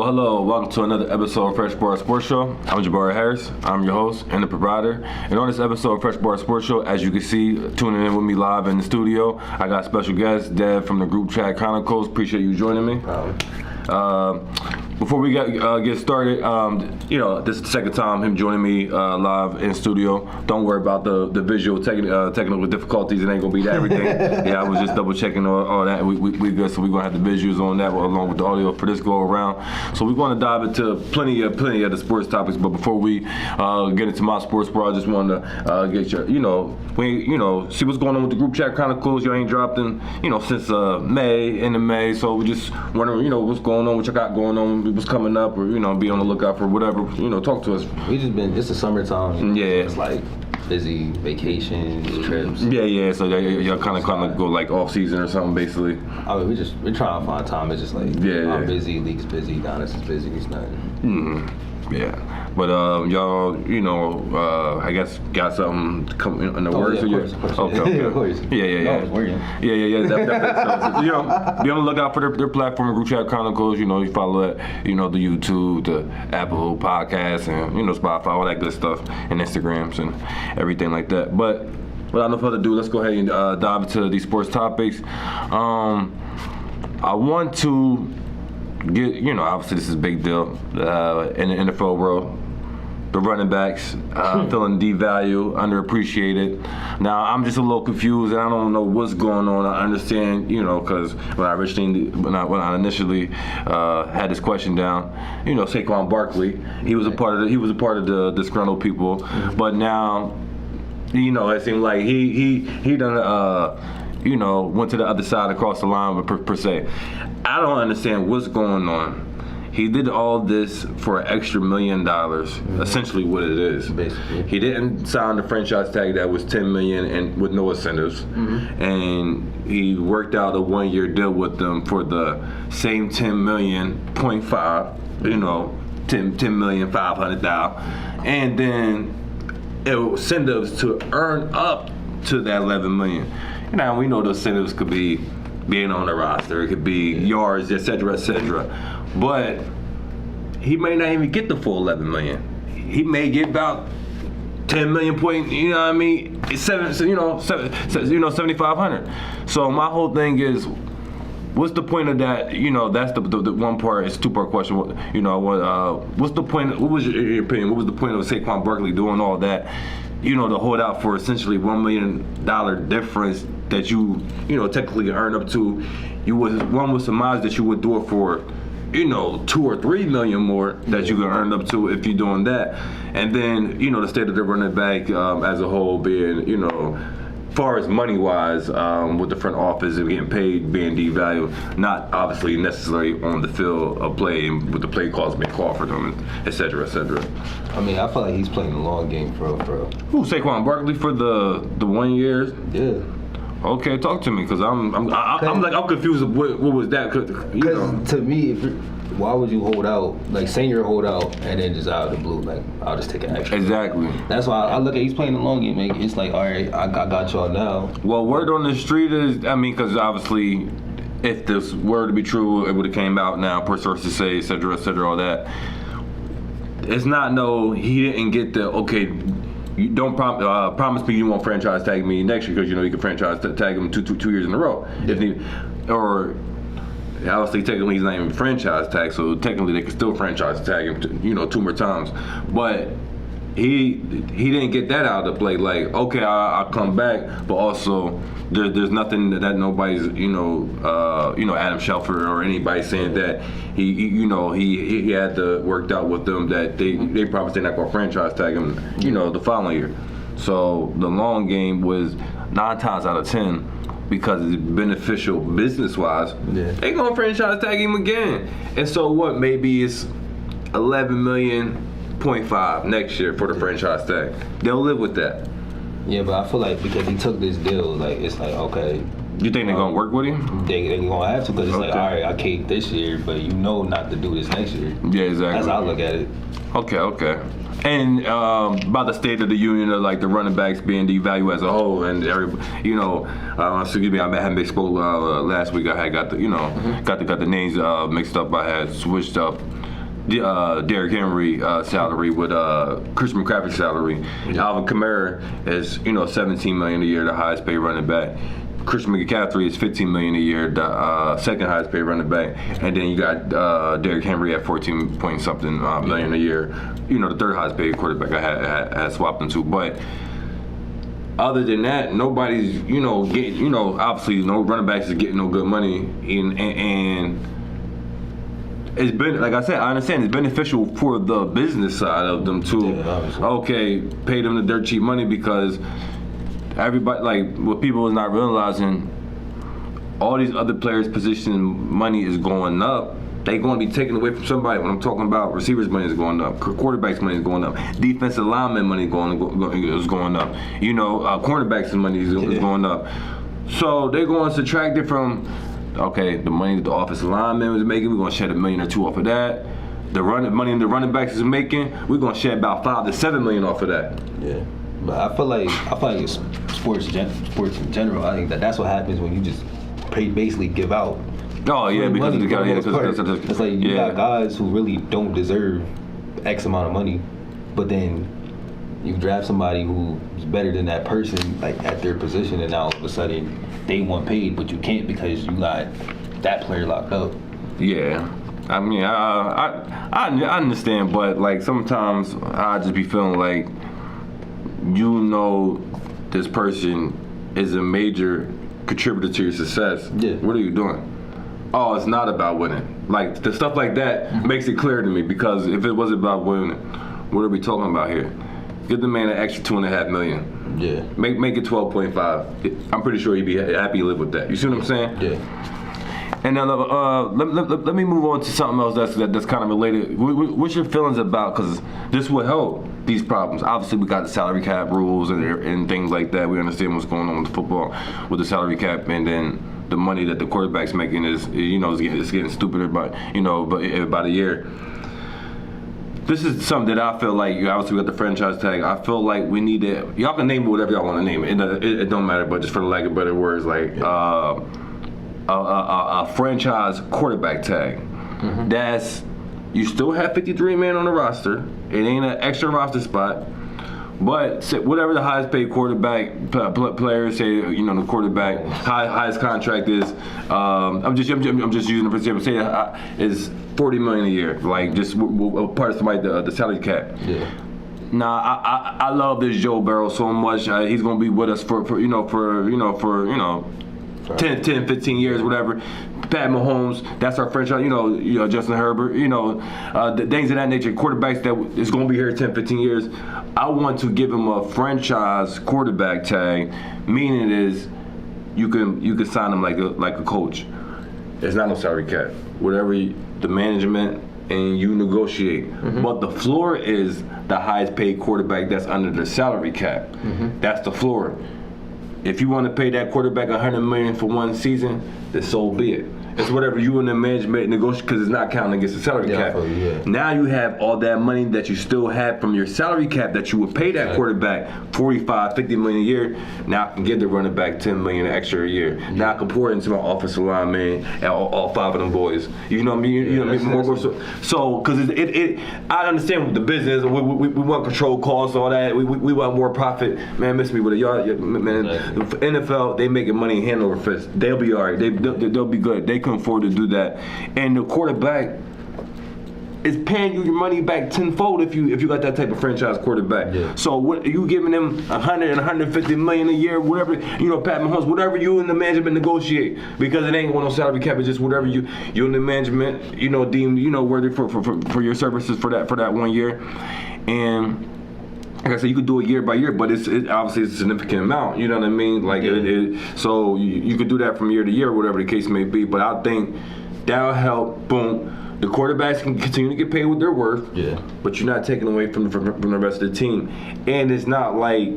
Hello. Welcome to another episode of Fresh Bar Sports Show. I'm Jabari Harris. I'm your host and the provider. And on this episode of Fresh Bar Sports Show, as you can see, tuning in with me live in the studio, I got special guest, Dev from the Group Chat Chronicles. Appreciate you joining me. Before we get started, this is the second time him joining me live in studio. Don't worry about the visual technical difficulties. It ain't gonna be that everything. Yeah, I was just double checking all that. We good, so we're gonna have the visuals on that along with the audio for this go around. So we're gonna dive into plenty of the sports topics. But before we get into my sports part, I just wanted to get your, see what's going on with the Group Chat Chronicles. You ain't dropped in, since May. So we just wondering, what's going on, what you got going on. What's coming up, or be on the lookout for whatever. Talk to us. We just been. It's the summertime. Yeah. It's like busy vacations, trips. Yeah. So y'all kind of go like off season or something, basically. I mean, we're trying to find time. It's just like I'm busy, League's busy, Giannis is busy. It's nothing. Mm-hmm. Yeah. But y'all, I guess got something coming in the works. Yeah, of course. Okay. Of course. Yeah. No, I was working. Yeah. Definitely. So, be on the lookout for their platform, Group Chat Chronicles. You follow that. The YouTube, the Apple Podcasts, and Spotify, all that good stuff, and Instagrams and everything like that. But without no further ado, let's go ahead and dive into these sports topics. I want to get, obviously this is a big deal in the NFL world. The running backs feeling devalued, underappreciated. Now I'm just a little confused, and I don't know what's going on. I understand, because when I initially had this question down, Saquon Barkley, he was a part of the disgruntled people, but now, it seemed like he done went to the other side across the line per se. I don't understand what's going on. He did all this for an extra $1 million, essentially what it is. Basically. He didn't sign the franchise tag that was $10 million and with no incentives. And he worked out a 1-year deal with them for the same $10 million, 0.5, $10 million, 500,000. And then incentives to earn up to that $11 million. We know those incentives could be being on the roster, it could be yards, et cetera. But he may not even get the full $11 million. He may get about 10 million point, 7,500. So my whole thing is, what's the point of that? That's the one part. It's a two-part question. What's the point? What was your opinion? What was the point of Saquon Barkley doing all that? To hold out for essentially $1 million difference that you technically earn up to. One would surmise that you would do it for, 2 or 3 million more that you can earn up to if you're doing that. And then, the state of the running back as a whole being, far as money-wise, with the front office and getting paid, being devalued, not obviously necessarily on the field of play and with the play calls being called for them, et cetera. I mean, I feel like he's playing the long game for real. Who, Saquon Barkley for the 1 year? Yeah. Okay, talk to me, because I'm confused. What was that? Because to me, why would you hold out, like senior hold out, and then just out of the blue, like I'll just take an extra? Exactly. That's why I look at he's playing the long game. Like, it's like, all right, I got y'all now. Well, word on the street is, because obviously, if this were to be true, it would have came out now. Per sources say, et cetera, all that. It's not he didn't get the You don't promise me you won't franchise tag me next year, because you can franchise tag him two years in a row. Obviously, technically he's not even franchise tag, so technically they can still franchise tag him, 2 more times. But he didn't get that out of the play. Like, okay, I'll come back, but also there's nothing that nobody's Adam Schefter or anybody saying that he had worked out with them that they promised they're not going to franchise tag him the following year. So the long game was 9 times out of 10. Because it's beneficial business-wise, they gonna franchise tag him again. And so what? Maybe it's 11 million, 0.5 next year for the franchise tag. They'll live with that. Yeah, but I feel like because he took this deal, like it's like, okay. You think they're gonna work with him? They gonna have to, because it's like, all right, I caved this year, but not to do this next year. Yeah, exactly. That's how I look at it. Okay. And about the state of the union of like the running backs being devalued as a whole, and excuse me, I had misspoke last week. I had got the names mixed up. I had switched up Derrick Henry salary with Christian McCaffrey's salary. Alvin Kamara is $17 million a year, the highest paid running back. Christian McCaffrey is $15 million a year, the second highest paid running back, and then you got Derrick Henry at 14 point something million a year. The third highest paid quarterback I had swapped into. But other than that, nobody's getting obviously no running backs is getting no good money, and it's been, like I said, I understand it's beneficial for the business side of them too. Yeah, okay, pay them the dirt cheap money because everybody, like, what people is not realizing, all these other players' position money is going up. They going to be taken away from somebody. When I'm talking about receivers' money is going up, quarterbacks' money is going up, defensive lineman money is going up. Cornerbacks' money is going up. So they're going to subtract it from, okay, the money that the offensive lineman was making. We're going to shed $1 million or $2 million off of that. The money the running backs is making, we're going to shed about $5 to $7 million off of that. Yeah. But I feel like it's sports in general. I think that's what happens when you just basically give out. Oh yeah, because money, it's like you yeah. got guys who really don't deserve X amount of money, but then you draft somebody who's better than that person, like at their position, and now all of a sudden they want paid, but you can't because you got that player locked up. Yeah. I mean, I understand, but like sometimes I just be feeling like, this person is a major contributor to your success. Yeah. What are you doing? Oh, it's not about winning. Like, the stuff like that makes it clear to me, because if it was about winning, what are we talking about here? Give the man an extra $2.5 million. Yeah. Make it 12.5. I'm pretty sure he'd be happy to live with that. You see what I'm saying? Yeah. And now, let me move on to something else that's kind of related. What's your feelings about? Because this will help these problems. Obviously, we got the salary cap rules and things like that. We understand what's going on with football with the salary cap, and then the money that the quarterback's making is getting stupider by the year. This is something that I feel like, obviously we got the franchise tag. I feel like we need to, y'all can name it whatever y'all want to name it. It don't matter, but just for the lack of better words, like a franchise quarterback tag. Mm-hmm. That's, you still have 53 men on the roster. It ain't an extra roster spot. But whatever the highest paid quarterback players say, the quarterback highest contract is, I'm just using it for example. Say is $40 million a year, like just part of somebody the salary cap. Yeah. Nah, I love this Joe Burrow so much. He's gonna be with us for 10, 15 years, whatever. Pat Mahomes, that's our franchise, Justin Herbert, the things of that nature, quarterbacks that is going to be here 10, 15 years. I want to give him a franchise quarterback tag, meaning it is you can sign him like a coach. There's not no salary cap. Whatever the management and you negotiate. Mm-hmm. But the floor is the highest paid quarterback that's under the salary cap. Mm-hmm. That's the floor. If you want to pay that quarterback $100 million for one season, then so be it. It's whatever you and the management negotiate, because it's not counting against the salary cap. Yeah. Now you have all that money that you still had from your salary cap that you would pay that quarterback $45, $50 million a year. Now I can give the running back $10 million extra a year. Yeah. Now I can pour it into my offensive line, man, and all 5 of them boys. You know what I mean? So, because I understand the business. We want control costs, all that. We want more profit. Man, miss me with it. Y'all, man. Exactly. NFL, they making money hand over fist. They'll be all right. They'll be good. They can afford to do that, and the quarterback is paying you your money back tenfold if you got that type of franchise quarterback. Yeah. So what you giving them $100 and $150 million a year, whatever, Pat Mahomes, whatever you and the management negotiate, because it ain't going no salary cap. It's just whatever you and the management deem worthy for your services for that 1 year, and. Like I said, you could do it year by year, but it's obviously it's a significant amount. You know what I mean? Like so you could do that from year to year, whatever the case may be. But I think that'll help. Boom, the quarterbacks can continue to get paid what they're worth. Yeah. But you're not taking away from the rest of the team, and it's not like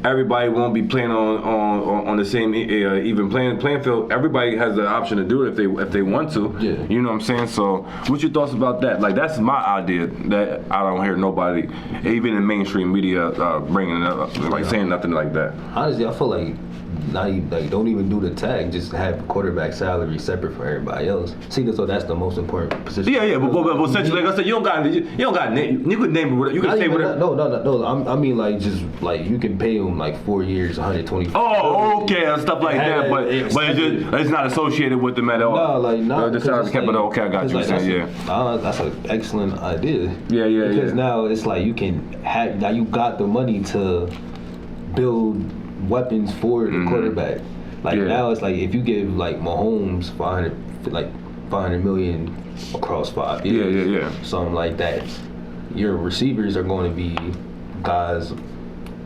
everybody won't be playing on the same even playing field. Everybody has the option to do it if they want to. Yeah. You know what I'm saying? So, what's your thoughts about that? Like, that's my idea that I don't hear nobody, even in mainstream media, bringing it up, saying nothing like that. Honestly, I feel like not even, like, don't even do the tag. Just have quarterback salary separate for everybody else. See, so that's the most important position. Yeah, but essentially, like I said, you don't got name. You could name it. Whatever. You can say whatever. No. I mean, like, just like you can pay him like 4 years, 120. Oh, okay, stuff like that. But it's not associated with them at all. No, like not. The salary cap, but okay, I got you. That's an excellent idea. Yeah. Because now it's like you can have, now you got the money to build weapons for the quarterback. Like now it's like if you give like Mahomes 500 million across 5 years, something like that, your receivers are going to be guys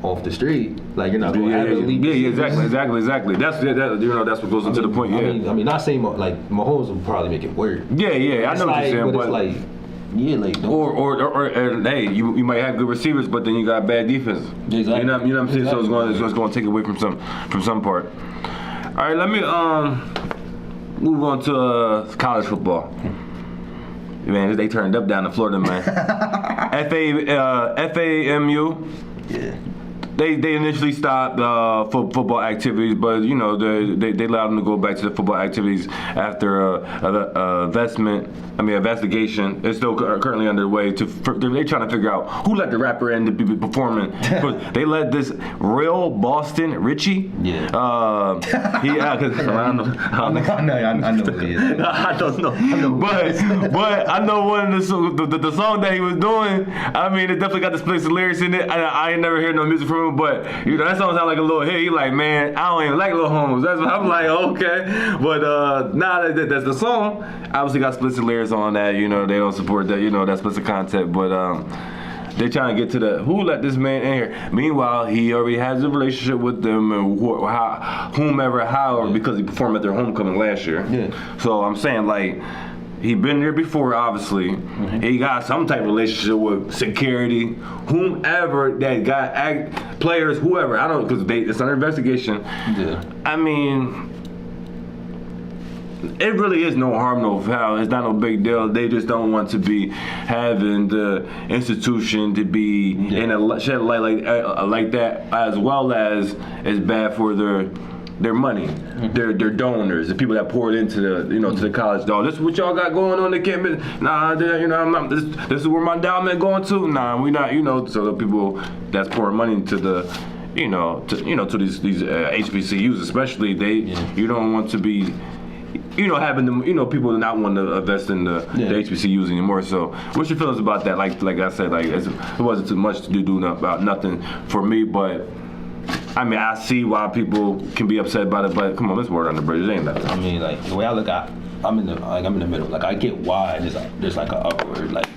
off the street. Like you're not going to have elite. Exactly. That's that's what goes into the point. Yeah. I mean, not saying like Mahomes will probably make it work. Yeah. I know what you're saying, but it's like. Yeah, like or hey, you might have good receivers, but then you got bad defense. Exactly. You know what I'm saying? So it's going to take away from some part. All right, let me move on to college football. Man, they turned up down in Florida, man. FAMU. Yeah. They initially stopped football activities, but they allowed them to go back to the football activities after investigation is still currently underway. They're trying to figure out who let the rapper in to be performing. They let this real Boston Richie. Yeah. Because I know who he is. I don't know. But I know one of the song that he was doing. I mean, it definitely got the split lyrics in it. I ain't never heard no music from him, but that song sound like a little hit. He like, man, I don't even like Lil Holmes. That's what I'm like, okay. But now that's the song. Obviously got split lyrics on that. They don't support that. That explicit content, but they're trying to get to the who let this man in here. Meanwhile, he already has a relationship with them and however, because he performed at their homecoming last year. Yeah. So I'm saying, like, he been there before, obviously. Mm-hmm. He got some type of relationship with security, whomever that got players, whoever. I don't, because it's under investigation. Yeah. I mean, it really is no harm, no foul. It's not no big deal. They just don't want to be having the institution to be in a shed light like that, as well as it's bad for their money, their donors, the people that poured into the to the college. Dog, this is what y'all got going on the campus. Nah, I'm not. This is where my endowment going to. Nah, we not. So the people that's pouring money to the. To these HBCUs, especially you don't want to be. Having them, people not want to invest in the HBCUs anymore. So, what's your feelings about that? Like I said, it wasn't too much to do about nothing for me, but I mean, I see why people can be upset about it. But come on, let's word on the bridge. It ain't nothing. I mean, like the way I look at, I'm in the middle. Like I get why there's like an upward. Like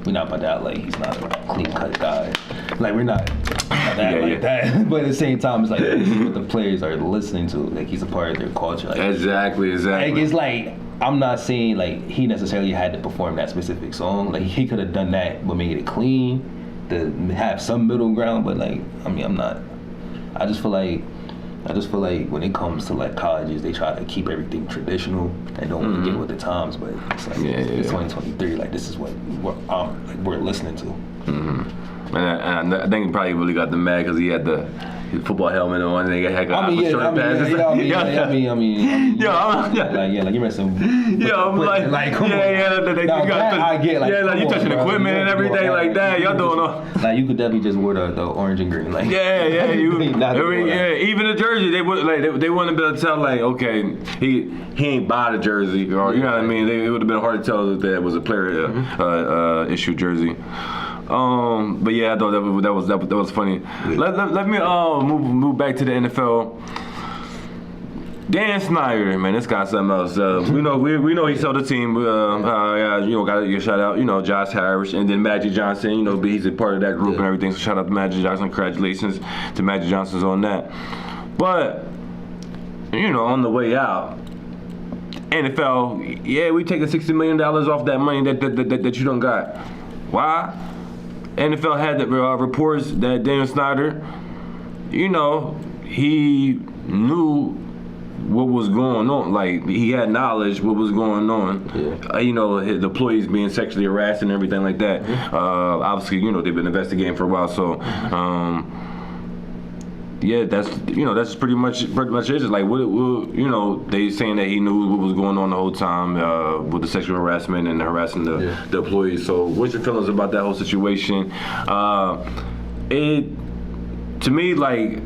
we're not about that. Like he's not a clean cut guy. Like we're not that. But at the same time, it's like this is what the players are listening to. Like he's a part of their culture. Like, exactly. Like it's like I'm not saying like he necessarily had to perform that specific song. Like he could have done that, but made it clean, to have some middle ground. But like I mean, I'm not. I just feel like when it comes to like colleges, they try to keep everything traditional and don't really get with the times. But it's like it's 2023. Like this is what we're listening to. Mm-hmm. And I think he probably really got them mad because he had his football helmet on and they had like you're messing. I get like you touching equipment and everything like that. Y'all doing all. Like you could definitely just wear the orange and green. Like even the jersey they would they wouldn't have been able to tell like okay he ain't buy the jersey or you know what I mean. It would have been hard to tell that it was a player issue jersey. But yeah, I thought that was funny. Yeah. Let me move back to the NFL. Dan Snyder, man, this guy's something else. We know he sold the team. Got to get shout out. Josh Harris and then Magic Johnson. He's a part of that group and everything. So shout out to Magic Johnson. Congratulations to Magic Johnson on that. But on the way out, NFL, we taking $60 million off that money that you don't got. Why? NFL had the reports that Daniel Snyder, he knew what was going on. Like, he had knowledge what was going on. Yeah. His employees being sexually harassed and everything like that. Mm-hmm. Obviously, they've been investigating for a while. So, yeah, that's pretty much it. It's like they saying that he knew what was going on the whole time with the sexual harassment and harassing the employees. So, what's your feelings about that whole situation? To me, like,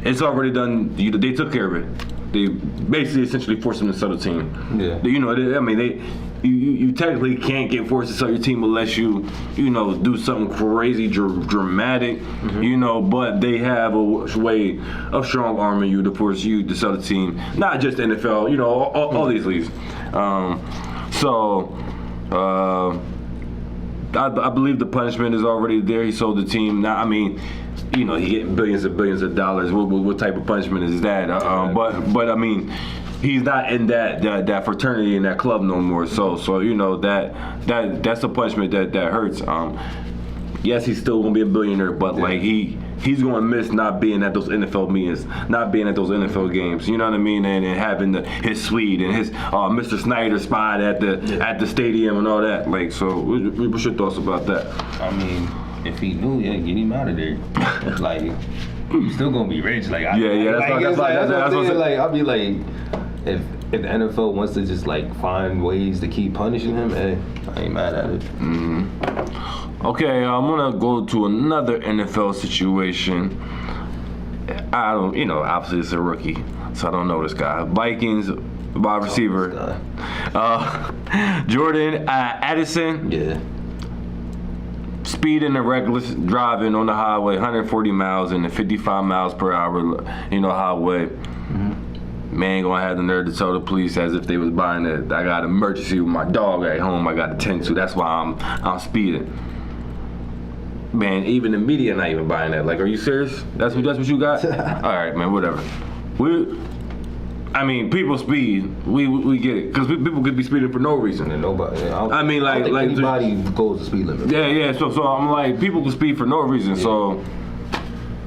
it's already done. They took care of it. They basically essentially forced him to sell the team. Yeah. You technically can't get forced to sell your team unless you do something crazy dramatic, but they have a way of strong arming you to force you to sell the team, not just NFL, all these leagues. I believe the punishment is already there. He sold the team. Now, he getting billions and billions of dollars. What type of punishment is that? But he's not in that fraternity in that club no more. So that's a punishment that hurts. Yes, he's still gonna be a billionaire, but like he's gonna miss not being at those NFL meetings, not being at those NFL games. You know what I mean? And having his suite and his Mr. Snyder spot at the stadium and all that. Like, so what's your thoughts about that? If he knew, get him out of there. Like, he's still gonna be rich. Like, that's what I'm saying. Like, I'll be like, if the NFL wants to just like find ways to keep punishing him, I ain't mad at it. Mm-hmm. Okay, I'm gonna go to another NFL situation. I don't, obviously it's a rookie, so I don't know this guy. Vikings wide receiver, Jordan Addison. Yeah. Speeding and reckless driving on the highway, 140 miles in the 55 miles per hour, highway. Mm-hmm. Man gonna have the nerve to tell the police as if they was buying it. I got an emergency with my dog at home. I got to tend to. That's why I'm speeding. Man, even the media not even buying that. Like, are you serious? That's what you got? All right, man. Whatever. People speed. We get it because people could be speeding for no reason. And nobody. Anybody goes the speed limit. Yeah. So I'm like, people can speed for no reason. Yeah. So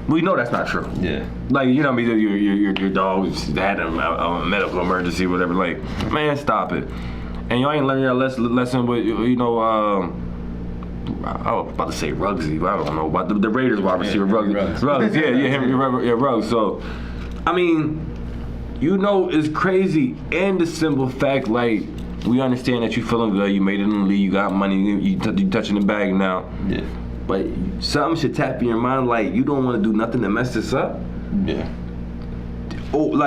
we know that's not true. Yeah. Like, your dog had a medical emergency, whatever. Like, man, stop it. And y'all ain't learning your lesson with I was about to say Ruggsy, but I don't know about the Raiders wide receiver Ruggs. Ruggs, Ruggs. So, it's crazy, and the simple fact, like, we understand that you feeling good, you made it in the league, you got money, you touching the bag now. Yeah. But something should tap in your mind, like, you don't want to do nothing to mess this up. Yeah. Or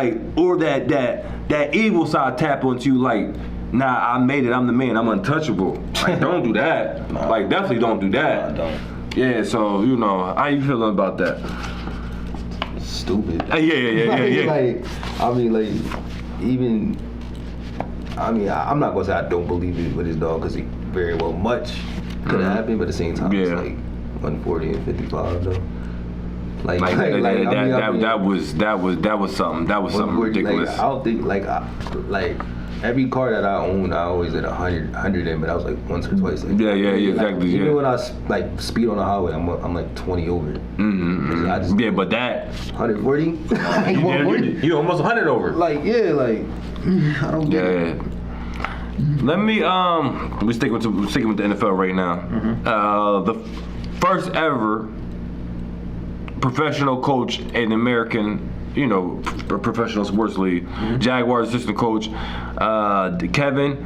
that evil side tap onto you, like, nah, I made it, I'm the man, I'm untouchable. Like, don't do that. No. Like, definitely don't do that. No, don't. Yeah, so, how you feeling about that? Stupid. Yeah. I'm not gonna say I don't believe it with his dog because he very well much could have happened, but at the same time, it's like 140 and 55 though. That was something ridiculous. I don't think every car that I own, I always at 100 in, but I was like once or twice. Like, exactly. Even when I speed on the highway, I'm like 20 over. Mm-hmm. But that 140. You almost 100 over. I don't get it. Let me we're sticking with the NFL right now. Mm-hmm. The first ever professional coach in American, professional sports league, mm-hmm. Jaguars assistant coach Kevin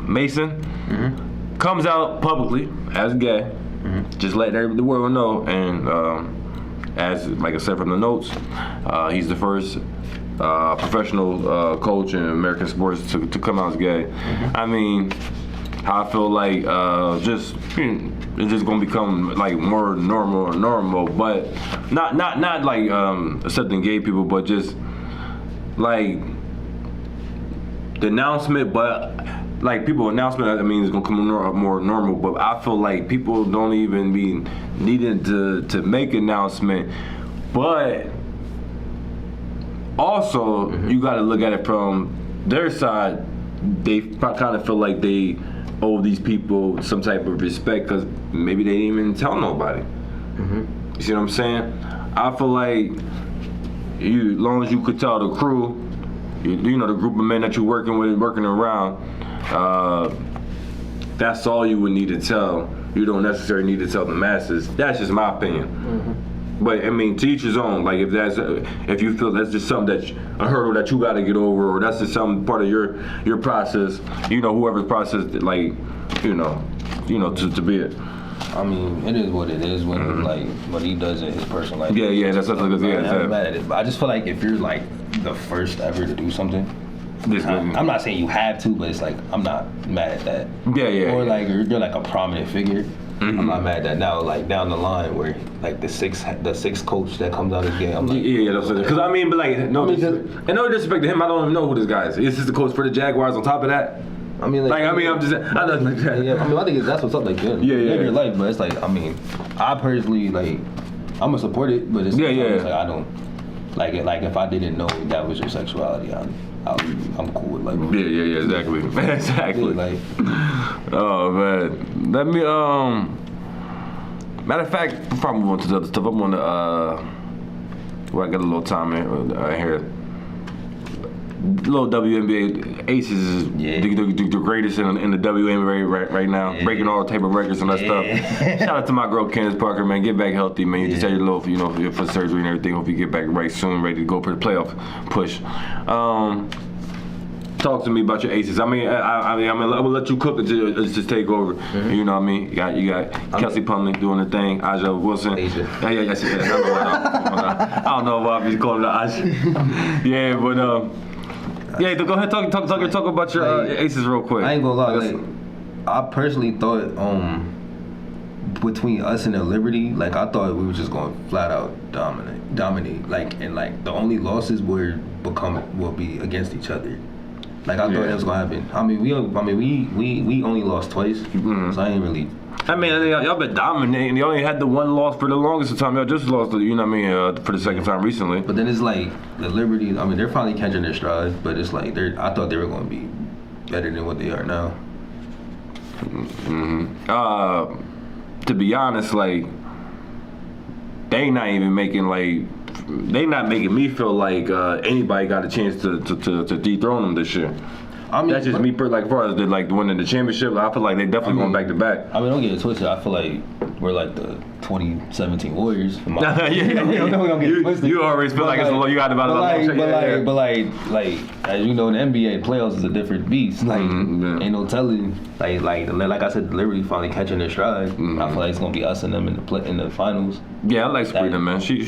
Mason mm-hmm. comes out publicly as gay, mm-hmm. just letting the world know. And as like I said from the notes, he's the first professional coach in American sports to come out as gay. Mm-hmm. I feel like it's just gonna become like more normal, but not like accepting gay people, but just like the announcement. But like people announcement, is gonna come more normal. But I feel like people don't even be needing to make announcement, but also mm-hmm. you got to look at it from their side. They kind of feel like they owe these people some type of respect because maybe they didn't even tell nobody. Mm-hmm. You see what I'm saying? I feel like as long as you could tell the crew, the group of men that you're working around, that's all you would need to tell. you don't necessarily need to tell the masses. That's just my opinion. But I mean, to each his own. Like if you feel that's just something a hurdle that you got to get over, or that's just some part of your process. Whoever's process, like, to be it. I mean, it is what it is when like what he does in his personal life. Yeah, that's what I'm mad at it. But I just feel like if you're like the first ever to do something, I'm not saying you have to, but it's like I'm not mad at that. Yeah. Or like you're like a prominent figure. I'm not mad at that now. Like down the line, where like the sixth coach that comes out of the game, I'm like, because I mean, but like no disrespect to him, I don't even know who this guy is. Is this the coach for the Jaguars? On top of that, I mean, I'm just, I don't like that. Yeah, I mean, I think that's what's up. Like, live your life, but it's like, I mean, I personally like, I'm gonna support it, but it's like I don't like it. Like if I didn't know that was your sexuality, I'm cool with like. Yeah, exactly. Exactly. Like, oh man, let me matter of fact, we'll probably move on to the other stuff. I'm on the I got a little time here. Little WNBA Aces is the greatest in the WNBA right now, breaking all type of records and that stuff. Shout out to my girl Candace Parker, man. Get back healthy, man. You just had your little, for your foot surgery and everything. Hope you get back right soon, ready to go for the playoff push. Talk to me about your Aces. I mean, I'm gonna let you cook until it's just take over. You know what I mean? You got Kelsey Plumlee doing the thing, Aja Wilson. Asia. I don't know why I'm calling her Aja. Yeah, but yeah, go ahead, talk about your Aces real quick. I ain't gonna lie, like, I personally thought between us and the Liberty, like I thought we were just going flat out dominate, like, and like the only losses will be against each other. Like I thought that was gonna happen. I mean, we only lost twice, so I ain't really. I mean, y'all been dominating. You only had the one loss for the longest time. Y'all just lost, for the second time recently. But then it's like the Liberty. I mean, they're finally catching their stride. But it's like I thought they were going to be better than what they are now. To be honest, like they not making me feel like anybody got a chance to dethrone them this year. I mean, that's just me. Like, as far as winning the championship, I feel like they definitely going back to back. I mean, don't get it twisted. I feel like we're like the 2017 Warriors. You always feel like it's a low. You got about but like as you know, the NBA playoffs is a different beast. Like, ain't no telling. Like I said, the Liberty finally catching their stride. I feel like it's gonna be us and them in the finals. Yeah, I like Sabrina, man. She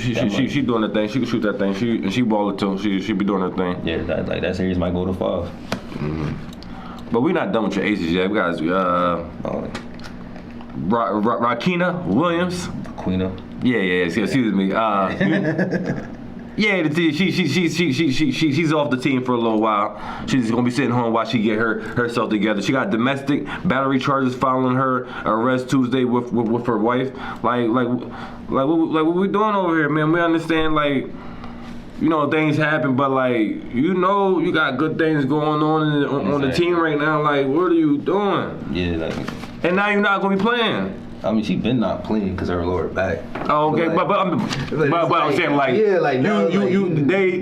doing her thing. She can shoot that thing. She baller too. She be doing her thing. Yeah, that series might go to 5. But we're not done with your Aces yet. We got Rakina Williams. Queena. Yeah. Excuse me. Yeah, she's off the team for a little while. She's gonna be sitting home while she get herself together. She got domestic battery charges following her arrest Tuesday with her wife. Like what we doing over here, man? We understand things happen, but you got good things going on the team right now. Like, what are you doing? Yeah, and now you're not gonna be playing. I mean, she been not playing because of her lower back. Oh, okay, but I'm saying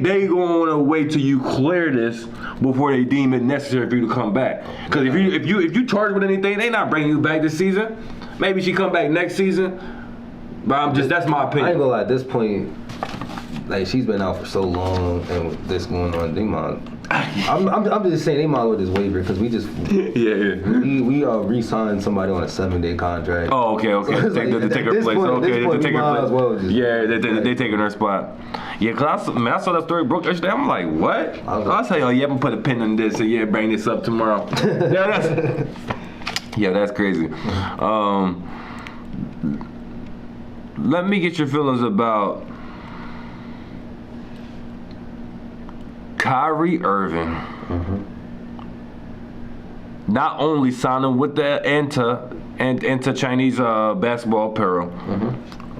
they going to wait till you clear this before they deem it necessary for you to come back. Because if you charged with anything, they not bringing you back this season. Maybe she come back next season. But that's my opinion. I ain't gonna lie, at this point, she's been out for so long, and with this going on, I'm just saying they might as well just waiver because we just we re-signed somebody on a 7-day contract. Oh, okay. So to take her place. To take her place. They taking her spot. Yeah, cause I saw that story broke yesterday. I'm like, what? I'll tell you, I'm gonna put a pin in this and bring this up tomorrow. That's crazy. Let me get your feelings about Kyrie Irving. Not only signing with the Anta Chinese basketball apparel,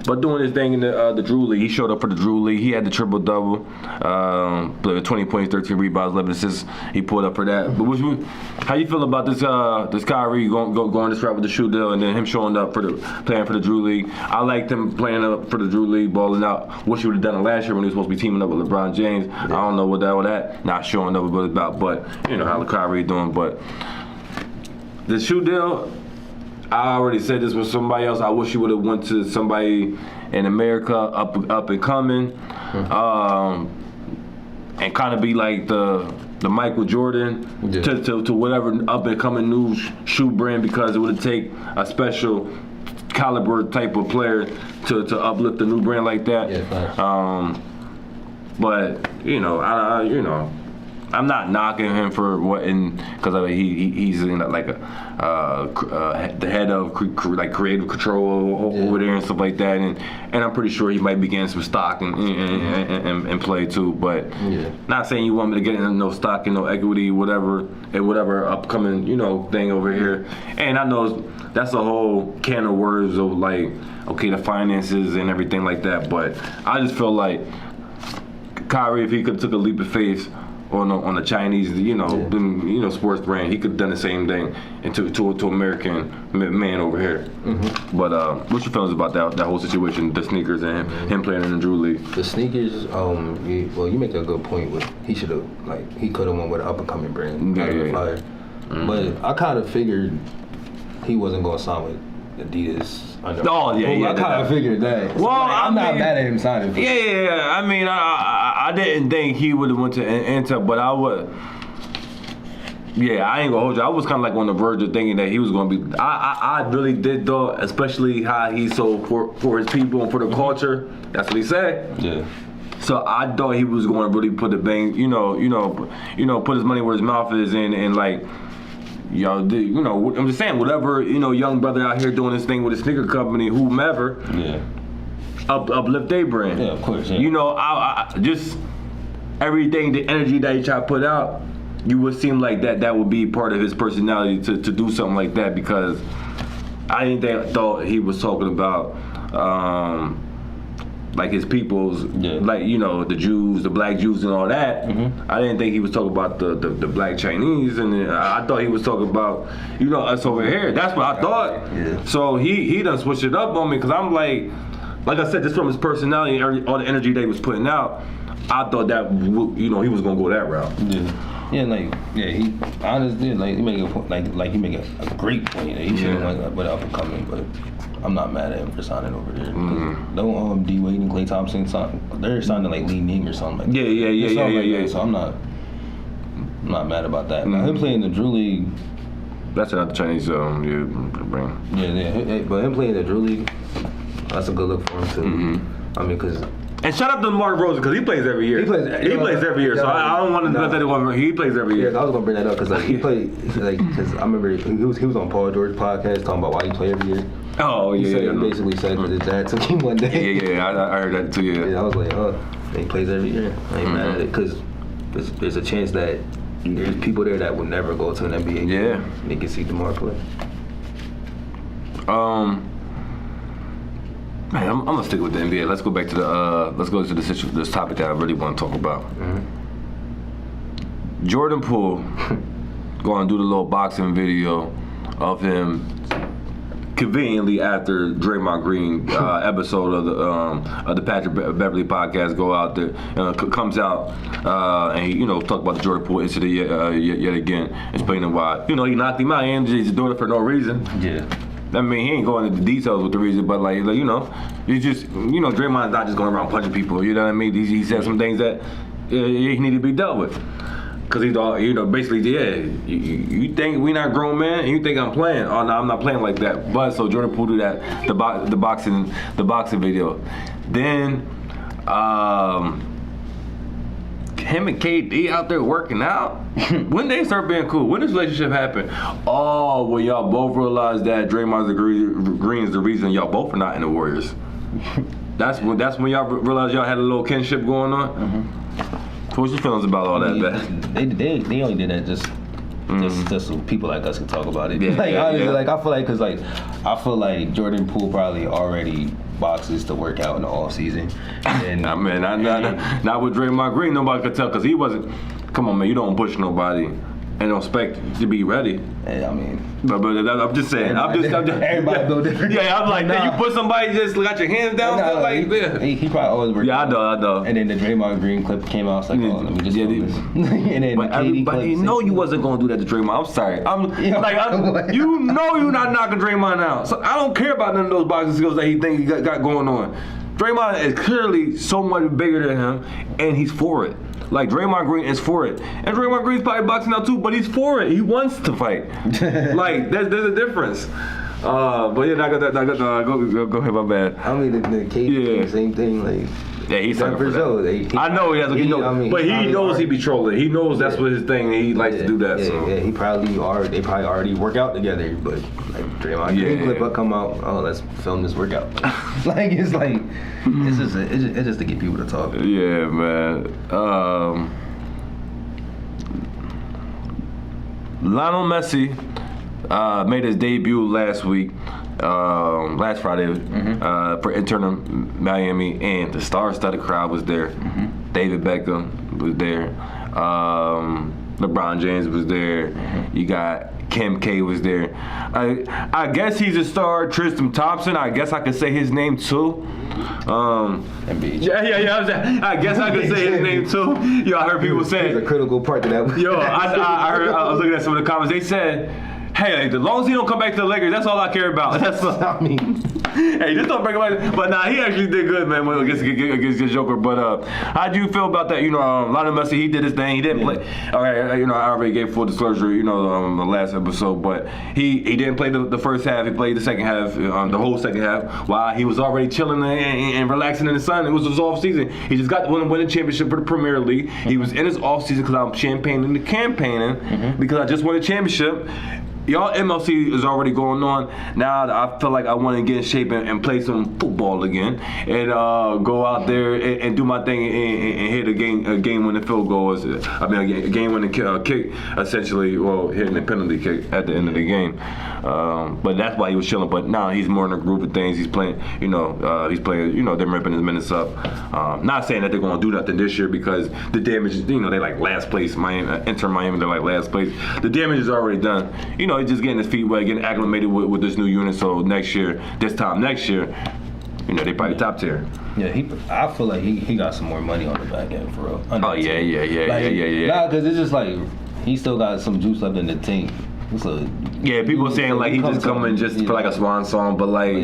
but doing his thing in the Drew League. He showed up for the Drew League. He had the triple-double, 20 points, 13 rebounds, 11 assists. He pulled up for that. But how you feel about this Kyrie going this route with the shoe deal and then him showing up playing for the Drew League? I liked him playing up for the Drew League, balling out. Wish he would have done it last year when he was supposed to be teaming up with LeBron James. I don't know what that not showing up about, but how Kyrie doing. But the shoe deal, I already said this with somebody else. I wish he would have went to somebody in America up and coming, and kind of be like the Michael Jordan to whatever up and coming new shoe brand, because it would take a special caliber type of player to uplift a new brand like that. Yeah, but I'm not knocking him for what, because he's in like the head of like creative control over there and stuff like that, and I'm pretty sure he might be getting some stock and play too. But not saying you want me to get no stock and no equity, whatever upcoming thing over here. And I know that's a whole can of words of like, okay, the finances and everything like that. But I just feel like Kyrie, if he could have took a leap of faith on the Chinese, sports brand, he could have done the same thing and took it to American man over here. Mm-hmm. But what's your feelings about that whole situation, the sneakers and him playing in the Drew League? The sneakers, you make a good point with he could have went with an up and coming brand. Fire. Mm-hmm. But I kind of figured he wasn't going to sign with Adidas. I kind of figued that. Well, I'm not mad at him signing. Yeah. I mean, I didn't think he would have went to Intel, but I would. Yeah, I ain't gonna hold you. I was kind of like on the verge of thinking that he was gonna be. I really did though, especially how he's so for his people and for the culture. That's what he said. Yeah. So I thought he was going to really put the bang, put his money where his mouth is, and like. I'm just saying, whatever, young brother out here doing this thing with a sneaker company, whomever, uplift their brand. Yeah, of course. Yeah. I just everything, the energy that he try to put out, you would seem like that would be part of his personality to do something like that, because I thought he was talking about like his people's, like the Jews, the black Jews and all that. Mm-hmm. I didn't think he was talking about the black Chinese, and I thought he was talking about us over here. That's what I thought. Yeah. So he done switched it up on me, because I'm like I said, just from his personality and all the energy that he was putting out, I thought that he was gonna go that route. Yeah. He honestly he make a point, he make a great point. He should have went with up and coming, but I'm not mad at him for signing over there. Don't D Wade and Klay Thompson they're signing like Lee Ning or something. Like Yeah. So I'm not mad about that. Now, him playing the Drew League. That's another Chinese brand. Yeah. But him playing the Drew League, that's a good look for him too. Mm-hmm. I mean, because. And shout out to Mark Rosen, because he plays every year. He plays every year, so I don't want to let that go. He plays every year. Yeah, I was gonna bring that up because he played because I remember he was on Paul George's podcast talking about why he play every year. Oh yeah. He basically said that his dad took him one day. Yeah, I heard that too. Yeah, I was like, he plays every year. I ain't mad at it, because there's a chance that there's people there that will never go to an NBA game. Yeah, and they can see DeMar play. Man, I'm gonna stick with the NBA. Let's go back to this topic that I really want to talk about. Mm-hmm. Jordan Poole going to do the little boxing video of him conveniently after Draymond Green episode of the Patrick Beverly podcast go out there comes out and he talk about the Jordan Poole incident yet again, explaining why he knocked him out and he's doing it for no reason. Yeah. I mean, he ain't going into the details with the reason, but it's just Draymond's not just going around punching people. You know what I mean? He said some things that he need to be dealt with. Cause he's all, basically, you think we not grown men, and you think I'm playing? Oh no, I'm not playing like that. But so Jordan Poole do that, the boxing video. Then, him and KD out there working out. When they start being cool? When this relationship happen? Oh, when y'all both realized that Draymond Green is the reason y'all both are not in the Warriors. That's when y'all realized y'all had a little kinship going on. Mm-hmm. What's your feelings about all that? They only did that just so people like us can talk about it. Honestly, I feel like Jordan Poole probably already boxes to work out in the off season. And not with Draymond Green. Nobody could tell, because he wasn't. Come on, man, you don't push nobody and don't expect to be ready. Hey, I mean, But I'm just saying. I'm just everybody built different. Yeah, I'm like, Nah. you put somebody just got your hands down, Nah, like, yeah. he probably always worked. Yeah, I know. And then the Draymond Green clip came out. It's like, oh, let me just film this. And then But the KD everybody, clip, you know, same you thing. wasn't gonna do that to Draymond. I'm sorry. What? You know, you're not knocking Draymond out. So I don't care about none of those boxing skills that he think he got going on. Draymond is clearly so much bigger than him, and he's for it. Like, Draymond Green is for it. And Draymond Green's probably boxing now too, but he's for it. He wants to fight. Like, there's a difference. But yeah, go ahead, my bad. I mean, the KD, Yeah. same thing. Like, Yeah, he's sucking for sure. that. I know he has, but he knows he be trolling. He knows that's what his thing, and he likes to do that. Yeah, So. yeah, they probably already work out together. But like Draymond Green clip will come out. Oh, let's film this workout. It's just to get people to talk. Yeah, man. Lionel Messi made his debut last week, last Friday, for Inter Miami, and the star-studded crowd was there. David Beckham was there. LeBron James was there. You got Kim K was there. I guess he's a star. Tristan Thompson. I guess I could say his name too. Yeah. I guess I could say his name too. Yo, I heard people say. There's a critical part to that. Yo, I heard. I was looking at some of the comments. They said, "Hey, as long as he don't come back to the Lakers, that's all I care about." That's all. I mean, Hey, just don't bring him back. But nah, he actually did good, man, against Joker. But how do you feel about that? You know, Lionel Messi, he did his thing. He didn't play. Okay, you know, I already gave full disclosure. You know, the last episode, but he didn't play the first half. He played the second half, the whole second half, while he was already chilling and relaxing in the sun. It was his off season. He just got to win a championship for the Premier League. He was in his off season because I'm campaigning because I just won a championship. Y'all MLC is already going on. Now I feel like I want to get in shape and play some football again and go out there and do my thing and hit a game-winning field goal. I mean, a game-winning kick, essentially, well, hitting a penalty kick at the end of the game. But that's why he was chilling. But now he's more in a group of things. He's playing, they're ripping his minutes up. Not saying that they're going to do nothing this year because the damage, they like last place. Inter Miami, they're like last place. The damage is already done. He's just getting his feet wet, getting acclimated with this new unit. So this time next year, they probably top tier. Yeah, I feel like he got some more money on the back end for real. Oh yeah. Nah, because it's just like he still got some juice left in the tank. So, yeah, people saying like he just coming just for like a swan song, but like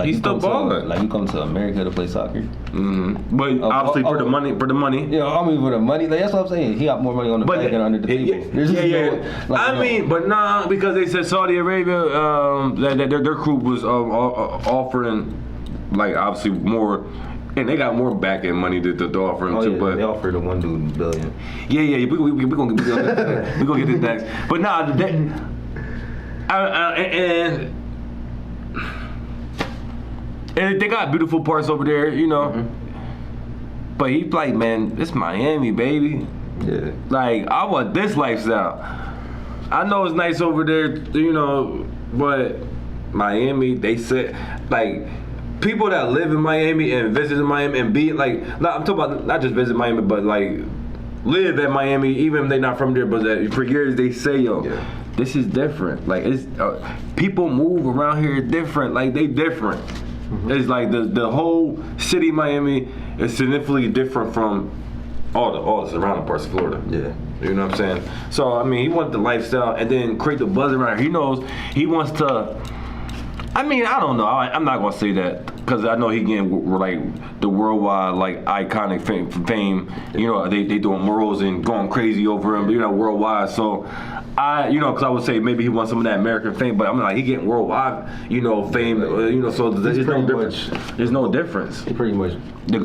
he's still balling. Like you come to America to play soccer. Mm-hmm. But obviously for the money. Yeah, I mean for the money. Like, that's what I'm saying. He got more money on the back end under the table. But nah, because they said Saudi Arabia, that their crew was offering like obviously more. And they got more back end money to offer him too, but they offered the one dude $1 billion. Yeah, we gonna get this next. But nah, and they got beautiful parts over there, Mm-hmm. But he like, man, it's Miami, baby. Yeah. Like I want this lifestyle. I know it's nice over there, but Miami, they said like. People that live in Miami and visit in Miami and be like, I'm talking about not just visit Miami, but like live in Miami, even if they're not from there, but that for years they say, this is different. Like it's people move around here different. Like they different. Mm-hmm. It's like the whole city of Miami is significantly different from all the surrounding parts of Florida. Yeah. You know what I'm saying? So I mean, he wants the lifestyle and then create the buzz around here. He knows he wants to. I mean, I don't know. I'm not gonna say that because I know he getting like the worldwide like iconic fame. They doing murals and going crazy over him. Worldwide. So because I would say maybe he wants some of that American fame, but I'm like he getting worldwide, fame. So there's no difference. There's no difference. He pretty much the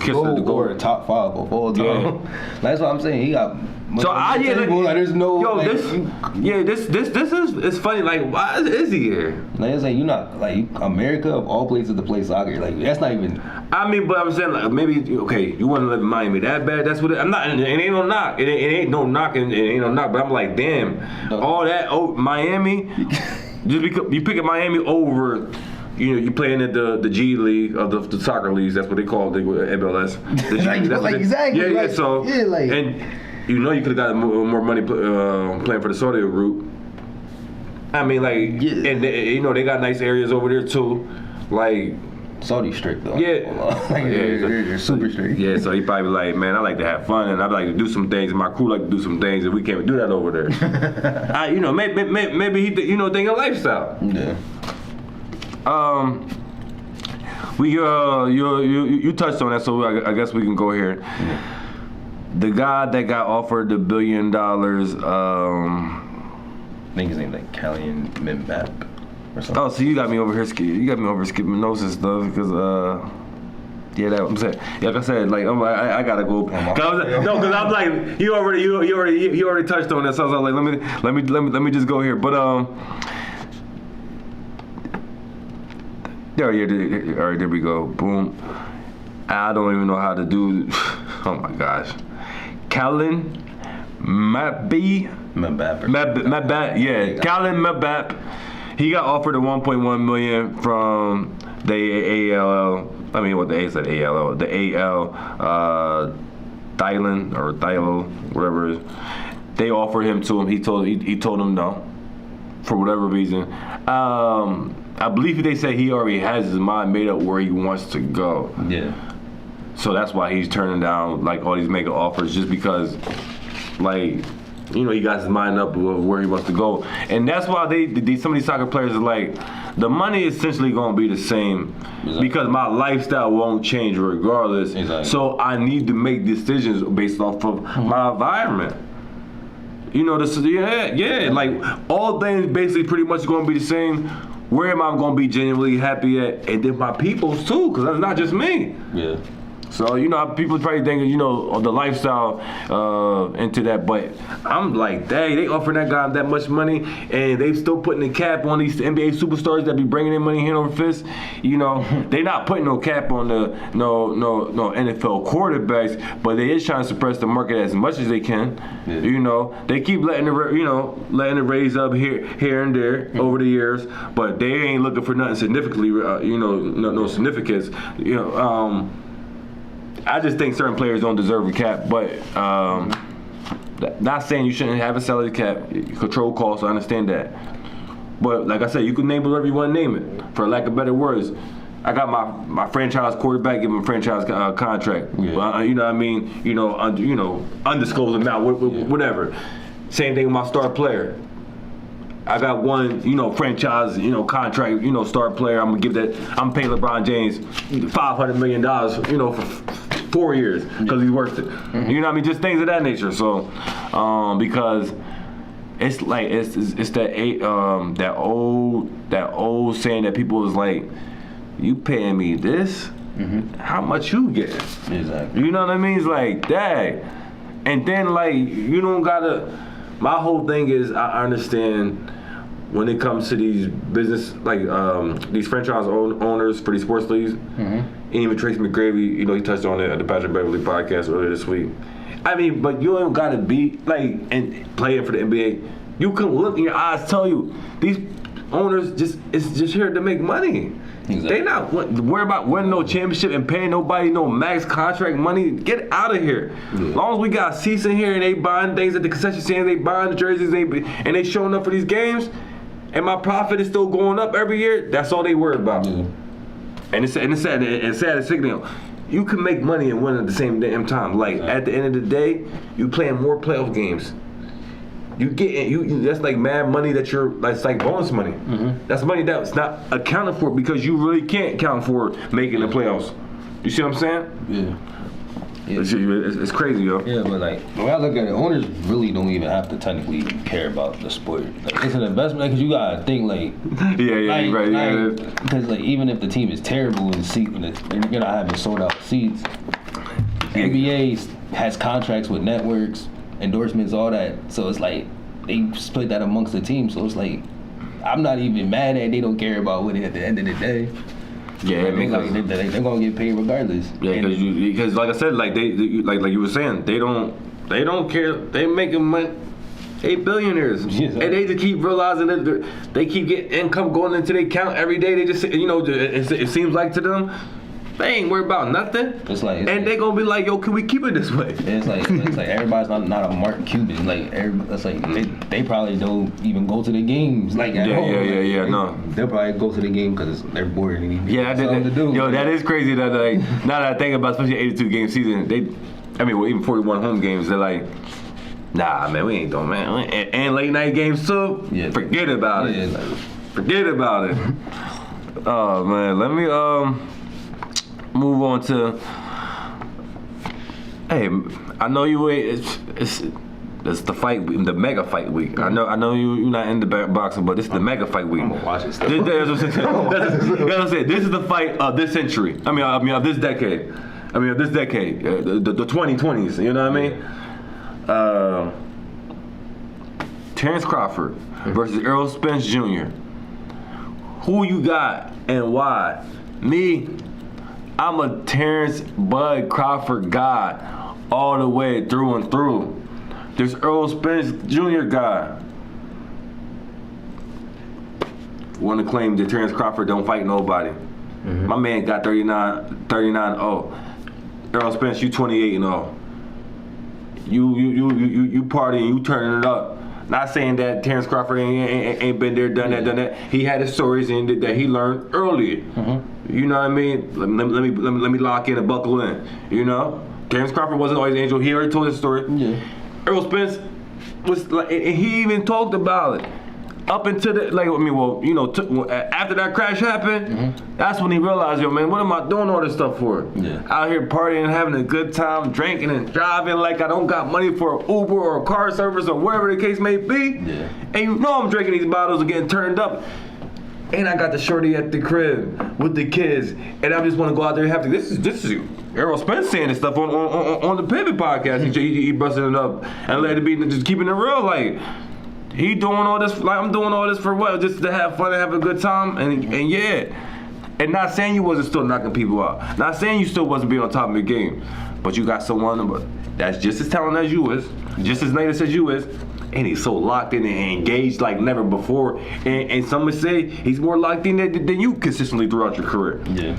top 5 of all time. Yeah. That's what I'm saying. He got. So there's no. This is it's funny. Like why is he here? Like I'm saying, you're not like America of all places to play soccer. Like that's not even. I mean, but I'm saying like maybe you want to live in Miami that bad? That's what I'm not. It ain't no knock. It ain't no knock. It ain't no knock. But I'm like, damn, all that Miami. Just because you pick Miami over. You playing at the G League of the soccer leagues. That's what they call it, MLS. The G League, exactly. Yeah. Like, So yeah, like. you know you could have got more money playing for the Saudi group. I mean, like, Yeah. and you know they got nice areas over there too, like. Saudi strict though. Yeah. Like, they're super strict. Yeah, so he probably like, man, I like to have fun and I like to do some things. And my crew like to do some things, and we can't do that over there. You know, maybe he, you know, thinking lifestyle. Yeah. We you touched on that, so I guess we can go here. The guy that got offered the $1 billion, I think his name's like Kylian Mbappe or something. oh, so you got me over here skipping notes and stuff because yeah, that I'm saying. Yeah, like I said, like I gotta go. Because I'm like he already touched on that, so I was like, let me just go here. But all right, there we go. Boom. I don't even know how to do. Oh my gosh, Kylian Mbappe. Yeah, Kylian Mbappe. He got offered a $1.1 million from the AL. I mean, what the A said ALO. The AL Thailand or Thylo, whatever it is. They offered him to him. He told them no, for whatever reason. I believe they say he already has his mind made up where he wants to go. Yeah. So that's why he's turning down like all these mega offers, just because, like, you know, he got his mind up of where he wants to go, and that's why some of these soccer players are like, the money is essentially going to be the same, because my lifestyle won't change regardless. Exactly. So I need to make decisions based off of my environment. You know, this like all things basically pretty much going to be the same. Where am I going to be genuinely happy at, and then my people's too, because that's not just me. Yeah. So, you know, people probably thinking, you know, the lifestyle into that, but I'm like, dang, they offering that guy that much money, and they still putting the cap on these NBA superstars that be bringing in money hand over fist. You know, they not putting no cap on the no NFL quarterbacks, but they is trying to suppress the market as much as they can. Yeah. You know, they keep letting it raise up here and there over the years, but they ain't looking for nothing significantly, no significance. You know, I just think certain players don't deserve a cap, but not saying you shouldn't have a salary cap, control costs, I understand that. But like I said, you can name whatever you want to name it, for lack of better words. I got my franchise quarterback, give him a franchise contract. Yeah. You know what I mean? You know, undisclosed amount, whatever. Same thing with my star player. I got one, franchise, contract, star player. I'm gonna pay LeBron James $500 million, for 4 years because he's worth it. Mm-hmm. You know what I mean? Just things of that nature. So, because it's like it's that old saying that people was like, you paying me this? Mm-hmm. How much you get? Exactly. You know what I mean? It's like, dang. And then like you don't gotta. My whole thing is I understand when it comes to these business, like these franchise owners for these sports leagues, and even Tracy McGrady, he touched on it at the Patrick Beverly podcast earlier this week. I mean, but you ain't gotta be like and playing for the NBA. You can look in your eyes, tell you these owners it's just here to make money. Exactly. They not worry about winning no championship and paying nobody no max contract money. Get out of here. Yeah. As long as we got seats in here and they buying things at the concession stand, they buying the jerseys, and they showing up for these games, and my profit is still going up every year. That's all they worry about. Yeah. And it's sad as signal. You can make money and win at the same damn time. Like at the end of the day, you playing more playoff games. You get that's like mad money that's like bonus money. Mm-hmm. That's money that's not accounted for because you really can't account for making the playoffs. You see what I'm saying? Yeah. It's crazy, yo. Yeah, but like when I look at it, owners really don't even have to technically care about the sport. Like it's an investment because you gotta think like right, because like even if the team is terrible and you're not having sold out seats, NBA has contracts with networks, endorsements, all that. So it's like they split that amongst the team. So it's like I'm not even mad at they don't care about winning at the end of the day. Yeah, they're gonna get paid regardless. Yeah, because like I said, like they like you were saying, they don't care. They making money. They billionaires, and they just keep realizing that they keep getting income going into their account every day. They just it seems like to them, They ain't worried about nothing. It's like they gonna be like, yo, can we keep it this way? it's like everybody's not a Mark Cuban. Like it's like they probably don't even go to the games. Like at home. No. They'll probably go to the game because they're bored and need something to do. Yo, that is crazy. That like now that I think about, especially 82 game season, even 41 home games, they're like, nah, man, we ain't doing, man. And late night games too. Yeah. Forget about it. Like, forget about it. Oh man, let me move on to. Hey, I know you wait. It's the fight, the mega fight week. I know you're not into boxing, but this is the mega fight week. I'm gonna watch it still. That's what I'm saying. This is the fight of this century. I mean of this decade. Of this decade, the 2020s. You know what I mean? Terrence Crawford versus Errol Spence Jr. Who you got and why? Me, I'm a Terrence Bud Crawford guy all the way through and through. This Errol Spence Jr. guy want to claim that Terrence Crawford don't fight nobody. Mm-hmm. My man got 39-0. Errol Spence, you 28-0. You partying, you turning it up. Not saying that Terrence Crawford ain't been there, done that. He had his stories in that he learned earlier. Mm-hmm. You know what I mean? Let me lock in and buckle in. You know, Terrence Crawford wasn't always an angel. He already told his story. Yeah. Errol Spence was like, and he even talked about it. Up until after that crash happened, that's when he realized, yo, man, what am I doing all this stuff for? Yeah. Out here partying, having a good time, drinking and driving like I don't got money for an Uber or a car service or whatever the case may be. Yeah. And you know I'm drinking these bottles and getting turned up. And I got the shorty at the crib with the kids, and I just want to go out there and have to. This is Errol Spence saying this stuff on the Pivot podcast. He busting it up and let it be, just keeping it real. Like he doing all this, like I'm doing all this for what? Just to have fun and have a good time, and yeah. And not saying you wasn't still knocking people out. Not saying you still wasn't being on top of your game, but you got someone that's just as talented as you is, just as native as you is. And he's so locked in and engaged like never before. And some would say he's more locked in than you consistently throughout your career. Yeah.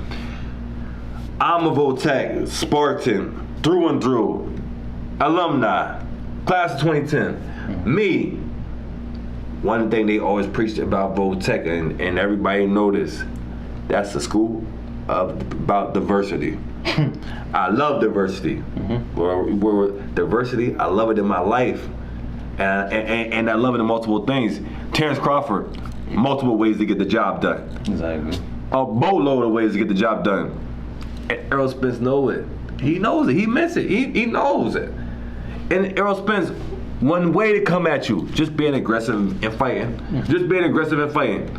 I'm a Votech, Spartan, through and through, alumni, class of 2010. Me, one thing they always preached about Votech, and everybody know this, that's the school about diversity. I love diversity. Where diversity, I love it in my life. And I love it in multiple things. Terrence Crawford, multiple ways to get the job done. Exactly. A boatload of ways to get the job done. And Errol Spence knows it. He knows it. He meant it. He knows it. And Errol Spence, one way to come at you, just being aggressive and fighting. Just being aggressive and fighting.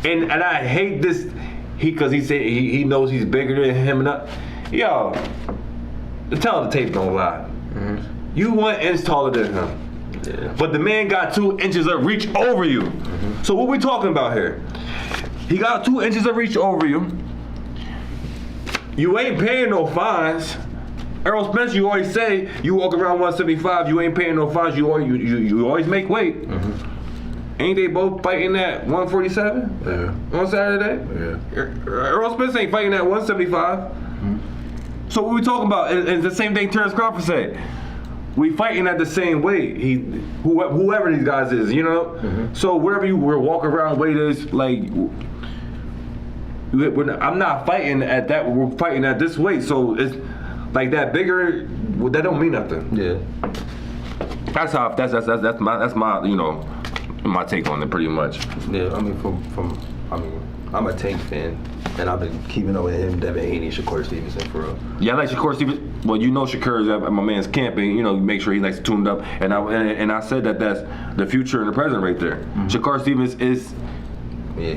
And I hate this, because he said he knows he's bigger than him. Yo, tell the tape don't lie. You 1 inch taller than him. Yeah. But the man got 2 inches of reach over you. So what we talking about here? He got 2 inches of reach over you. You ain't paying no fines. Errol Spence, you always say you walk around 175. You ain't paying no fines. You always make weight. Ain't they both fighting at 147? Yeah. On Saturday? Yeah. Errol Spence ain't fighting at 175. So what we talking about? And the same thing Terrence Crawford said. We fighting at the same weight. Whoever these guys is, you know. So wherever you were walking around weight is, like, I'm not fighting at that. We're fighting at this weight. So it's like that bigger. That don't mean nothing. Yeah. That's how. That's my my take on it pretty much. Yeah. I mean I'm a Tank fan. And I've been keeping up with him, Devin Haney, Shakur Stevenson for real. Yeah, I like Shakur Stevenson. Well, you know Shakur's at my man's camping. Make sure he likes tuned up. And I said that's the future and the present right there. Shakur Stevens is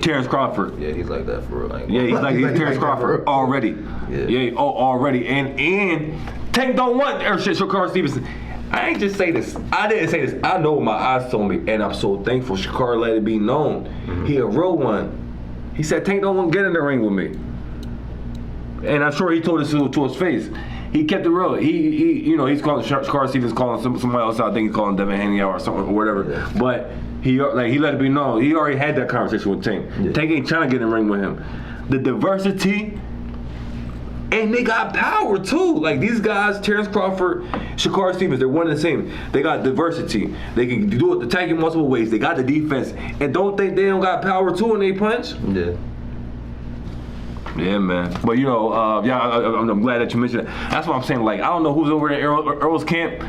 Terrence Crawford. Yeah, he's like that for real. Like, he's Terrence Crawford already. Yeah. Already. And Tank don't want Shakur Stevenson. I ain't just say this. I didn't say this. I know what my eyes told me, and I'm so thankful Shakur let it be known. He a real one. He said, Tank don't want to get in the ring with me. And I'm sure he told us to his face. He kept it real. He's calling Shakur Stevens, calling somebody else out. I think he's calling Devin Haney out or something or whatever. Yeah. But he let it be known. He already had that conversation with Tank. Yeah. Tank ain't trying to get in the ring with him. The diversity And they got power too. Like these guys, Terrence Crawford, Shakar Stevens, they're one and the same. They got diversity. They can do it, attack in multiple ways. They got the defense. And don't think they don't got power too when they punch. Yeah. Yeah, man. But you know, I'm glad that you mentioned it. That's what I'm saying. Like, I don't know who's over there at Earl's camp.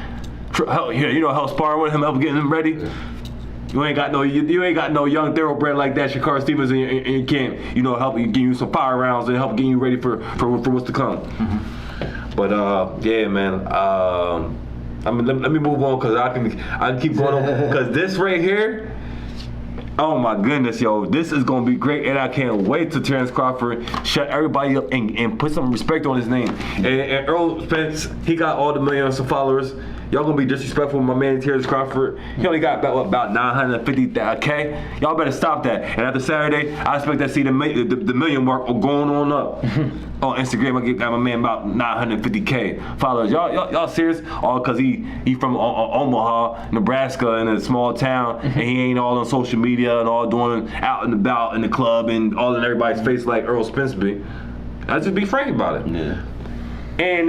You know, help sparring with him, help getting him ready. Yeah. You ain't got no young thoroughbred like that, Shakar Stevens, in your camp. You know, help give you some fire rounds and help get you ready for what's to come. Mm-hmm. But yeah, man. I mean, let me move on because I can keep going on because this right here. Oh my goodness, yo, this is gonna be great, and I can't wait till Terrence Crawford shut everybody up and put some respect on his name. And Earl Spence, he got all the millions of followers. Y'all gonna be disrespectful with my man Terrence Crawford. He only got about 950K. Y'all better stop that. And after Saturday, I expect to see the million mark going on up. On Instagram, I got my man about 950K followers. Y'all serious? All because he from Omaha, Nebraska, in a small town, and he ain't all on social media and all doing out and about in the club and all in everybody's face like Earl Spence be. I just be frank about it. Yeah. And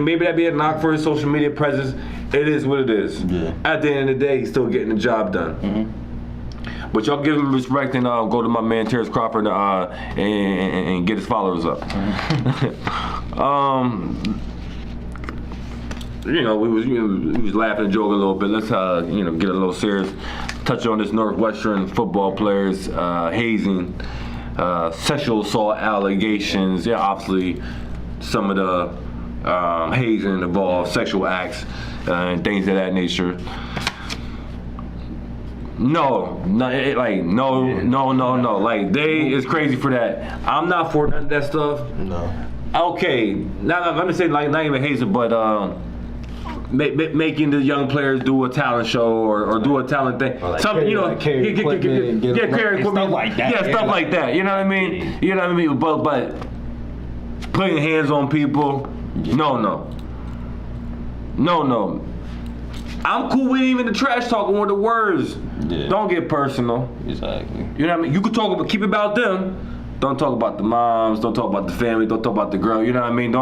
maybe that be a knock for his social media presence. It is what it is. Yeah. At the end of the day, he's still getting the job done. Mm-hmm. But y'all give him respect and go to my man Terrence Crawford and get his followers up. Mm-hmm. You know, we was laughing and joking a little bit. Let's get a little serious. Touch on this Northwestern football players hazing, sexual assault allegations. Yeah, obviously. Some of the hazing involved sexual acts and things of that nature. No. Like they is crazy for that. I'm not for none of that stuff. No. Okay, now let me say like not even hazing, but making the young players do a talent show or do a talent thing. Like carry equipment, stuff like that. Yeah, stuff like that. You know what I mean? You know what I mean? But putting hands on people, no. I'm cool with even the trash talking with the words. Yeah. Don't get personal. Exactly. You know what I mean? You can talk about, keep it about them. Don't talk about the moms. Don't talk about the family. Don't talk about the girl. You know what I mean?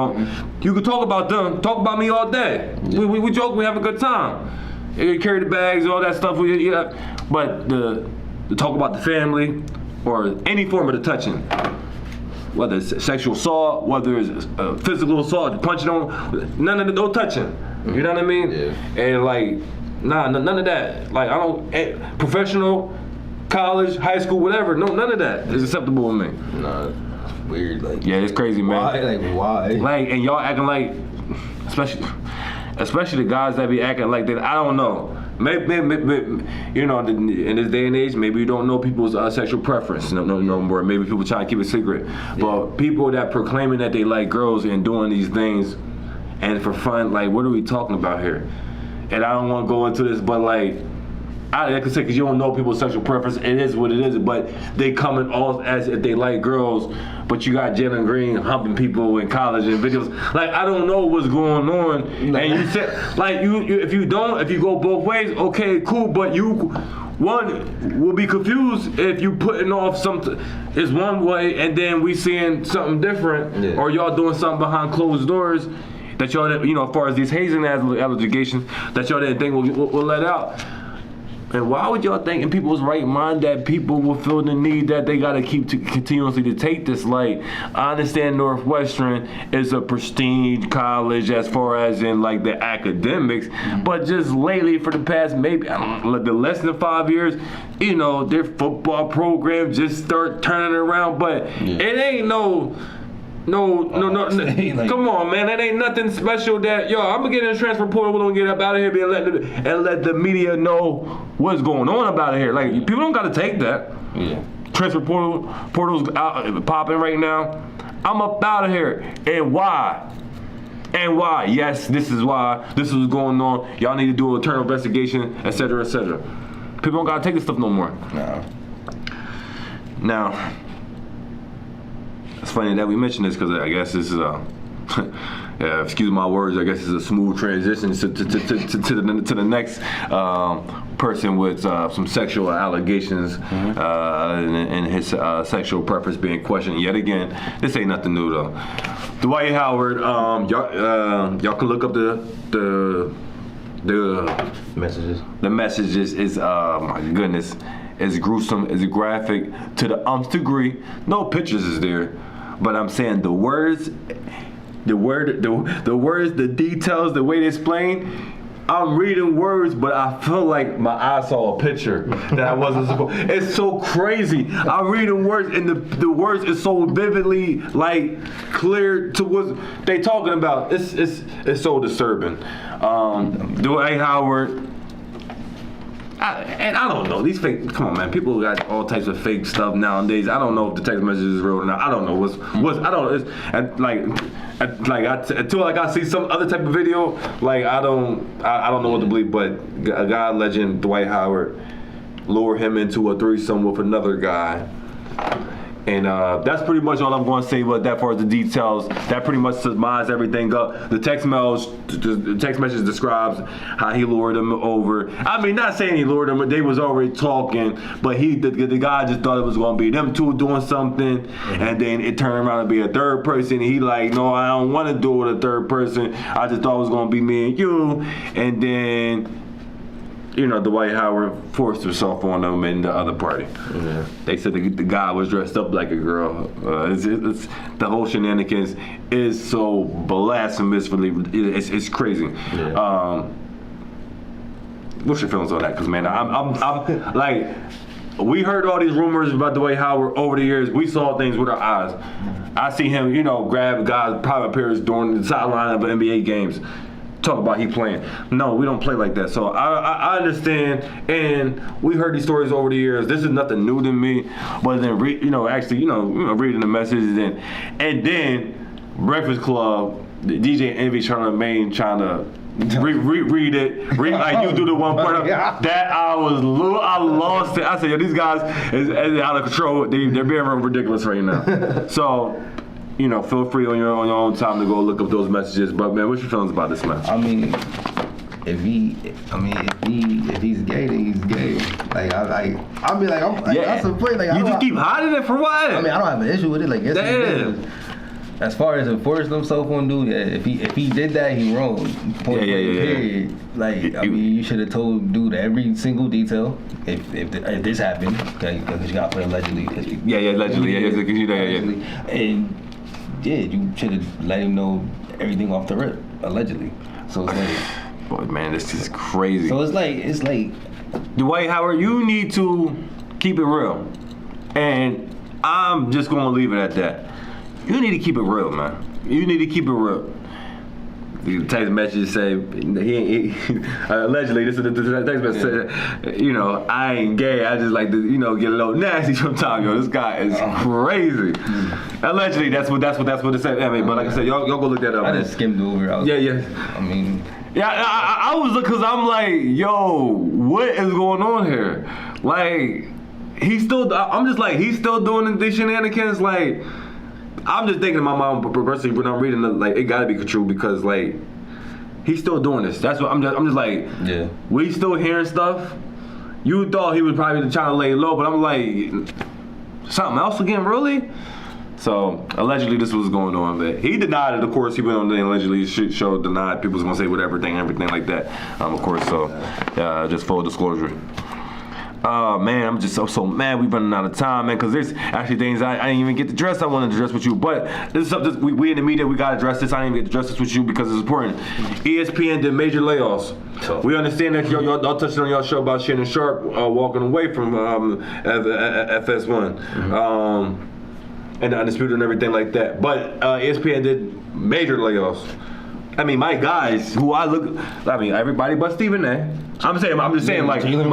You can talk about them. Talk about me all day. Yeah. We joke. We have a good time. You carry the bags, all that stuff. But the talk about the family or any form of the touching. Whether it's sexual assault, whether it's physical assault, punching on, none of the, no touching. You know what I mean? Yeah. And like, none of that. Like, I don't, professional, college, high school, whatever, no, none of that is acceptable with me. No, it's weird. Like, yeah, it's crazy, man. Why? Like, and y'all acting like, especially the guys that be acting like that, I don't know. Maybe you know, in this day and age, maybe you don't know people's sexual preference no more. Maybe people try to keep it secret. Yeah. But people that proclaiming that they like girls and doing these things and for fun, like, what are we talking about here? And I don't want to go into this, but like, I can say because you don't know people's sexual preference, it is what it is. But they coming off as if they like girls, but you got Jalen Green humping people in college and videos. Like, I don't know what's going on. No. And you said, like, if you go both ways, okay, cool. But one will be confused if you putting off something is one way and then we seeing something different, yeah. Or y'all doing something behind closed doors that y'all, you know, as far as these hazing allegations that y'all didn't think will let out. And why would y'all think in people's right mind that people will feel the need that they gotta continuously to take this? Like, I understand Northwestern is a pristine college as far as in like the academics, but just lately for the past maybe, I don't know, the less than 5 years, you know, their football program just start turning around, but it ain't no. Like, come on, man. That ain't nothing special that, I'm going to get in the transfer portal. We're going to get up out of here and let the media know what's going on up out of here. Like, people don't got to take that. Yeah. Transfer portal's out, popping right now. I'm up out of here. And why? Yes, this is why. This is what's going on. Y'all need to do an internal investigation, et cetera, et cetera. People don't got to take this stuff no more. No. Now, it's funny that we mentioned this because I guess this is excuse my words, I guess it's a smooth transition to the next person with some sexual allegations and his sexual preference being questioned yet again. This ain't nothing new though. Dwight Howard, y'all can look up the Messages. The messages is my goodness, it's gruesome, it's graphic to the nth degree. No pictures is there, but I'm saying the words, the details, the way they explain. I'm reading words, but I feel like my eye saw a picture that I wasn't supposed. It's so crazy. I'm reading words, and the words is so vividly like clear to what they talking about. It's so disturbing. Dwight Howard. I don't know, these fake, come on man, people got all types of fake stuff nowadays. I don't know if the text message is real or not. I don't know I don't know, until I see some other type of video, like I don't know what to believe, but a God legend, Dwight Howard, lure him into a threesome with another guy. And that's pretty much all I'm going to say about that. Far as the details, that pretty much summarizes everything up. The text message describes how he lured them over. I mean, not saying he lured them, but they was already talking. But the guy just thought it was going to be them two doing something, and then it turned around to be a third person. He like, no, I don't want to do it with a third person. I just thought it was going to be me and you, and then. Dwight Howard forced himself on them and the other party. Yeah. They said the guy was dressed up like a girl. It's the whole shenanigans is so blasphemously. It's crazy. Yeah. What's your feelings on that? Because man, I'm like, we heard all these rumors about Dwight Howard over the years. We saw things with our eyes. I see him, grab guys' private pairs during the sideline of NBA games. Talk about he playing. No, we don't play like that. So I understand, and we heard these stories over the years. This is nothing new to me. But then reading the messages and then Breakfast Club, the DJ Envy trying to read it, like you do the one part that I lost it. I said, these guys is out of control. They're being ridiculous right now. So. Feel free on your own time to go look up those messages. But man, what's your feelings about this, man? I mean, if he's gay, then he's gay. Like I'll be like, that's the point. Like you just keep hiding it for what? I mean, I don't have an issue with it. Like, as far as enforcing himself on dude, if he did that, he wrong. Point period. Like, I mean, you should have told dude every single detail if this happened, because you got to put allegedly. Allegedly. And you should have let him know everything off the rip, allegedly. So it's like, boy, man, this is crazy. So it's like, Dwight Howard, you need to keep it real, and I'm just gonna leave it at that. You need to keep it real, man. You need to keep it real. The text message say he allegedly. This is the text message said, I ain't gay. I just like to, get a little nasty sometimes. This guy is crazy. Allegedly, that's what it said. I mean, but like I said, y'all go look that up. I just skimmed over. I mean. Yeah, I was because I'm like, yo, what is going on here? Like, he's still doing these shenanigans. Like, I'm just thinking in my mind progressively when I'm reading it gotta be true because like he's still doing this. That's what I'm just like, yeah. We still hearing stuff. You thought he was probably trying to lay low, but I'm like, something else again, really? So allegedly this was going on, but he denied it. Of course, he went on the allegedly show, denied. People was gonna say whatever, everything like that. Of course, so just full disclosure. Man, I'm just so mad. We're running out of time, man, because there's actually things I didn't even get to address. I wanted to address with you, but this is something we in the media, we got to address this. I didn't even get to address this with you because it's important. ESPN did major layoffs. We understand that y'all touched on y'all show about Shannon Sharp walking away from FS1 and the Undisputed and everything like that. But ESPN did major layoffs. I mean, my guys, everybody but Stephen A. I'm just saying, like, Jalen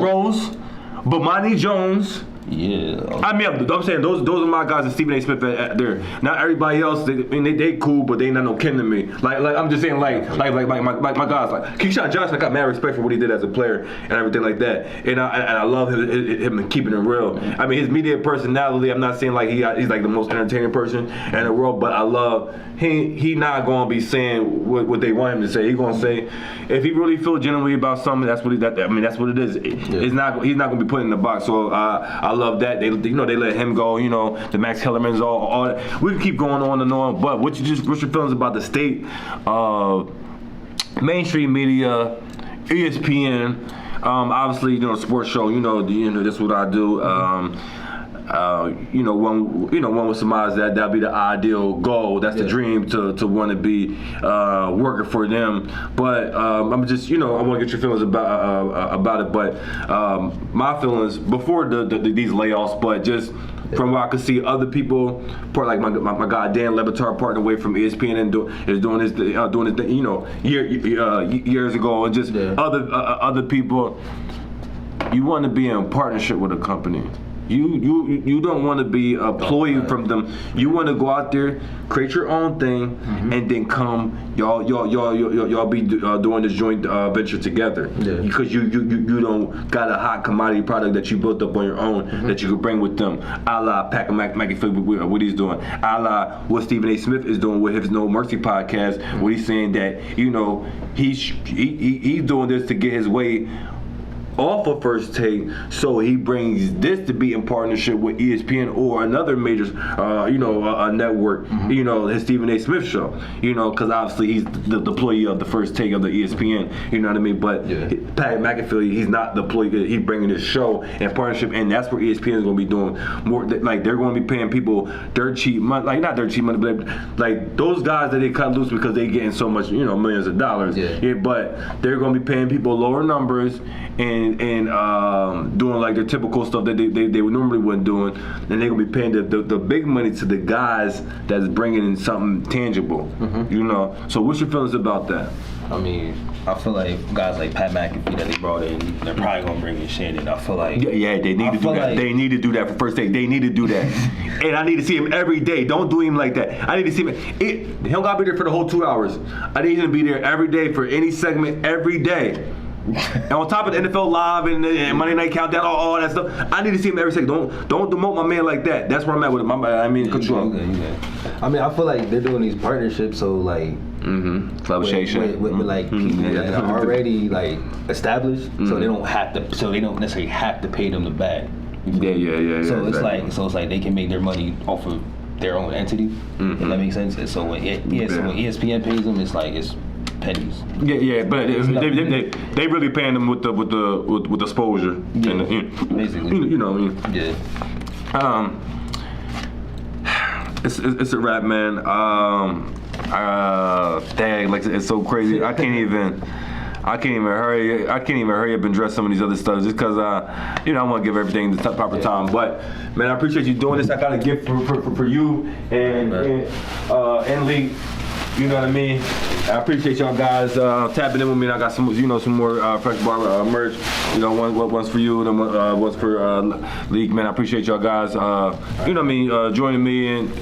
Rose, Bomani Jones, Yeah. I mean, I'm saying those are my guys. And Stephen A. Smith, they're not everybody else. They cool, but they not no kin to me. Like I'm just saying, like my guys, like Keyshawn Johnson. I got mad respect for what he did as a player and everything like that. And I love him and keeping it real. I mean, his media personality. I'm not saying like he's like the most entertaining person in the world, but I love he not gonna be saying what they want him to say. He gonna say if he really feel genuinely about something. That's what that's what it is. He's not gonna be put in the box. So I love that they let him go. The Max Kellermans, all that. We can keep going on and on. But what's your feelings about the state of mainstream media, ESPN? Obviously, sports show. That's what I do. One with surmise that'd be the ideal goal. That's the dream to want to be working for them. But I'm just, I want to get your feelings about it. But my feelings before these layoffs, but just from what I could see, other people, like my guy Dan Le Batard, partnered away from ESPN and is doing his thing, years ago, and just other people. You want to be in partnership with a company. You don't want to be a employee from them. You want to go out there, create your own thing, and then come y'all be doing this joint venture together. Because you don't got a hot commodity product that you built up on your own that you could bring with them. A la Pat McAfee, what he's doing. A la what Stephen A. Smith is doing with his No Mercy podcast, where he's saying that he's doing this to get his way off of First Take, so he brings this to be in partnership with ESPN or another major, a network, his Stephen A. Smith show, because obviously he's the employee of the First Take of the ESPN, you know what I mean? But Pat McAfee, he's not the employee, he's bringing this show in partnership, and that's where ESPN is going to be doing more, like they're going to be paying people dirt cheap money, like not dirt cheap money, but like those guys that they cut loose because they getting so much, millions of dollars, but they're going to be paying people lower numbers and doing like their typical stuff that they normally wouldn't doing, and they're gonna be paying the big money to the guys that's bringing in something tangible. So what's your feelings about that? I mean, I feel like guys like Pat McAfee that they brought in, they're probably gonna bring in Shannon. I feel like they need to do that. They need to do that for First Take. They need to do that, and I need to see him every day. Don't do him like that. I need to see him. He don't gotta be there for the whole 2 hours. I need him to be there every day for any segment every day. And on top of the NFL Live and Monday Night Countdown, all that stuff, I need to see him every second. Don't demote my man like that. That's where I'm at with him. Control. I mean, I feel like they're doing these partnerships, so like Club Station with like people that are already like established, so they don't necessarily have to pay them the bag. Yeah. So it's like they can make their money off of their own entity. If that makes sense. And so when ESPN pays them, it's pennies. But they really paying them with the exposure. Basically. You know what I mean? Yeah. It's a wrap, man. Dang, like it's so crazy. I can't even hurry up and address some of these other stuff just because I want to give everything the proper time. But man, I appreciate you doing this. I got a gift for you and Lee. You know what I mean? I appreciate y'all guys tapping in with me. And I got some more Fresh Bar merch. One's for you and one's for League. Man, I appreciate y'all guys. Joining me and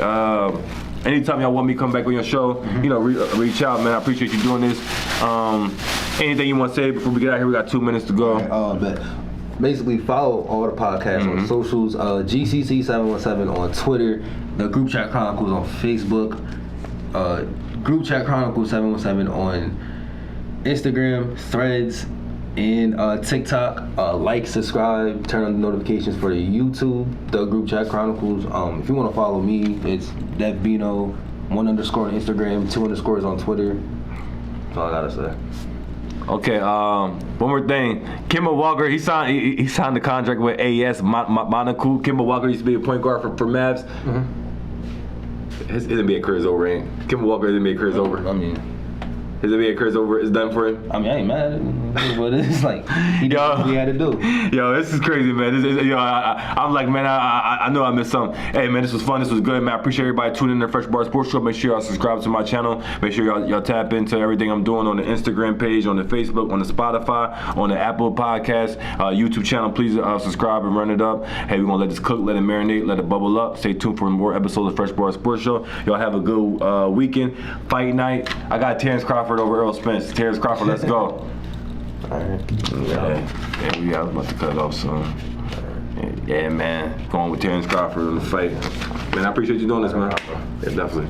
anytime y'all want me to come back on your show, reach out, man. I appreciate you doing this. Anything you want to say before we get out here? We got 2 minutes to go. Basically, follow all the podcasts on socials. GCC717 on Twitter. The Group Chat Chronicles on Facebook. Group Chat Chronicles 717 on Instagram, Threads, and TikTok. Like, subscribe, turn on the notifications for the YouTube, the Group Chat Chronicles. If you want to follow me, it's DevBino, 1_ on Instagram, 2_ on Twitter. That's all I gotta say. Okay, one more thing. Kemba Walker, he signed the contract with AS Monaco. Kemba Walker used to be a point guard for Mavs. His NBA career is over, ain't Kemba Walker's NBA career is over. I mean, His NBA career's over. It's done for him. I mean, I ain't mad. But it's like he did what he had to do. Yo, this is crazy, man. I'm like, man, I know I missed something. Hey, man, this was fun. This was good, man. I appreciate everybody tuning in to Fresh Bar Sports Show. Make sure y'all subscribe to my channel. Make sure y'all tap into everything I'm doing on the Instagram page, on the Facebook, on the Spotify, on the Apple Podcast, YouTube channel. Please subscribe and run it up. Hey, we're gonna let this cook, let it marinate, let it bubble up. Stay tuned for more episodes of Fresh Bar Sports Show. Y'all have a good weekend. Fight night. I got Terrence Crawford over Earl Spence. Terrence Crawford, let's go. All right. Yeah, we got about to cut it off soon. Yeah, man. Going with Terrence Crawford in the fight. Man, I appreciate you doing this, man. Yeah, definitely.